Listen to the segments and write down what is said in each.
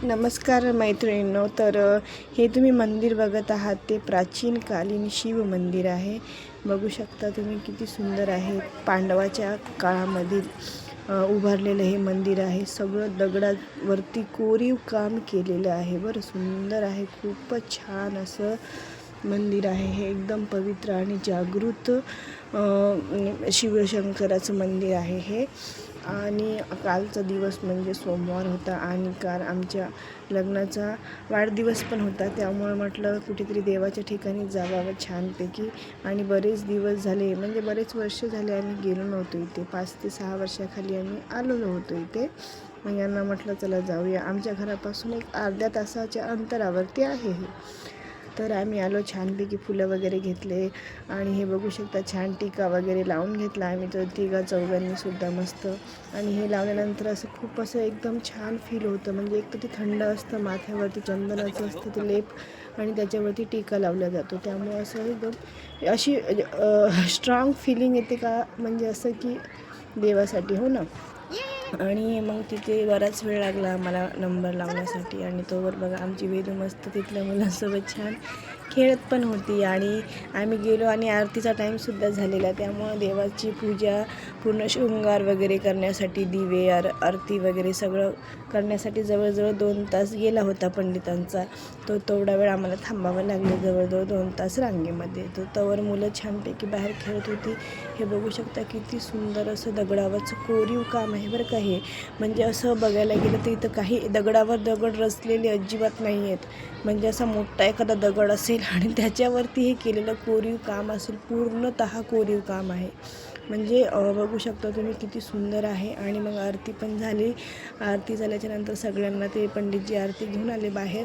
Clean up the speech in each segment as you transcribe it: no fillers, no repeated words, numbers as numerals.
नमस्कार मैत्रिणींनो. तर हे तुम्ही मंदिर बघत आहात ते प्राचीनकालीन शिव मंदिर आहे. बघू शकता तुम्ही किती सुंदर आहे. पांडवाच्या काळामधील उभारलेलं हे मंदिर आहे. सगळं दगडावरती कोरीव काम केलेलं आहे. बरं सुंदर आहे. खूपच छान असं मंदिर आहे हे. एकदम पवित्र आणि जागृत शिवशंकराचं मंदिर आहे हे. आणि कालचा दिवस म्हणजे सोमवार होता आणि काल आमच्या लग्नाचा वाढदिवस पण होता. त्यामुळे म्हटलं कुठेतरी देवाच्या ठिकाणी जावावं छानपैकी. आणि बरेच दिवस झाले म्हणजे बरेच वर्ष झाले आम्ही गेलो नव्हतो इथे. 5 ते 6 वर्षाखाली आम्ही आलेलो होतो इथे. मग यांना म्हटलं चला जाऊया. आमच्या घरापासून एक अर्ध्या तासाच्या अंतरावरती आहे हे. तर आम्ही आलो. छानपैकी फुलं वगैरे घेतले आणि हे बघू शकता छान टीका वगैरे लावून घेतला आम्ही तर तिघा-चौघांनीसुद्धा मस्त. आणि हे लावल्यानंतर असं खूप असं एकदम छान फील होतं. म्हणजे एक तर ते थंड असतं, माथ्यावरती चंदनाचं असतं ते लेप आणि त्याच्यावरती टीका लावला जातो. त्यामुळे असं एकदम अशी स्ट्रॉंग फिलिंग येते का म्हणजे असं की देवासाठी, हो ना. आणि मग तिथे बराच वेळ लागला मला नंबर लावण्यासाठी. आणि तोवर बघा आमची वेदू मस्त तिथल्या मुलांसोबत छान खेळत पण होती. आणि आम्ही गेलो आणि आरतीचा टाईमसुद्धा झालेला. त्यामुळं देवाची पूजा पूर्ण शृंगार वगैरे करण्यासाठी दिवे आरती वगैरे सगळं करण्यासाठी जवळजवळ 2 तास गेला होता पंडितांचा. तेवढा वेळ आम्हाला थांबावं लागलं जवळजवळ 2 तास रांगेमध्ये. तोवर मुलं छानपैकी बाहेर खेळत होती. हे बघू शकता किती सुंदर असं दगडावरचं कोरीव काम आहे बरं का हे. म्हणजे असं बघायला गेलं तर इथं काही दगडावर दगड रचलेले अजिबात नाही आहेत. म्हणजे असा मोठा एखादा दगड असेल आणि त्याच्यावरती हे केलेलं कोरीव काम असेल. पूर्णतः कोरीव काम आहे. म्हणजे बघू शकता तुम्ही किती सुंदर आहे. आणि मग आरती पण झाली. आरती झाल्याच्यानंतर सगळ्यांना ते पंडितजी आरती घेऊन आले बाहेर.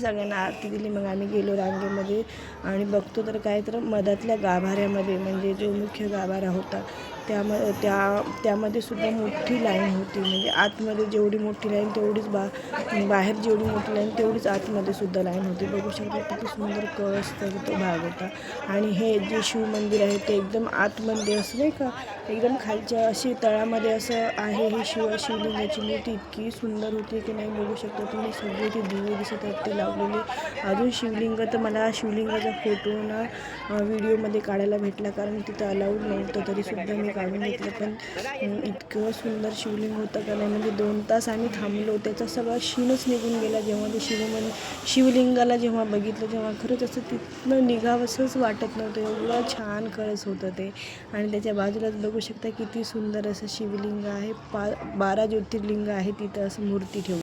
सगळ्यांना आरती दिली. मग आम्ही गेलो रांगेमध्ये आणि बघतो तर काय तर मधातल्या गाभाऱ्यामध्ये म्हणजे जो मुख्य गाभारा होता त्यामध्ये सुद्धा मोठी लाईन होती. म्हणजे आतमध्ये जेवढी मोठी लाईन तेवढीच बाहेर जेवढी मोठी लाईन तेवढीच आतमध्ये सुद्धा लाईन होती. बघू शकता किती सुंदर कळस तो भाग होता. आणि हे जे शिव मंदिर आहे ते एकदम आतमध्ये असं नाही का, एकदम खालच्या अशी तळामध्ये असं आहे. ही शिवलिंगाची मूर्ती इतकी सुंदर होती की नाही. बघू शकता तुम्ही सगळे ते दिवे दिसत आहेत ते लावलेले. अजून शिवलिंग तर मला शिवलिंगाचा फोटो ना व्हिडिओमध्ये काढायला भेटला कारण तिथं अलाउड नव्हतं. तरीसुद्धा मी काढून घेतलं. पण इतकं सुंदर शिवलिंग होतं का नाही. म्हणजे 2 तास आम्ही थांबलो. त्याचा सगळा शीणच निघून गेला जेव्हा ते शिवलिंगाला जेव्हा बघितलं तेव्हा खरंच असं तिथनं निघावंसंच वाटत नव्हतं. एवढं छान कळस होतं ते. आणि त्याच्या बाजूलाच बघू शकता किती सुंदर असं शिवलिंग आहे. 12 ज्योतिर्लिंग आहे तिथं असं मूर्ती ठेवून.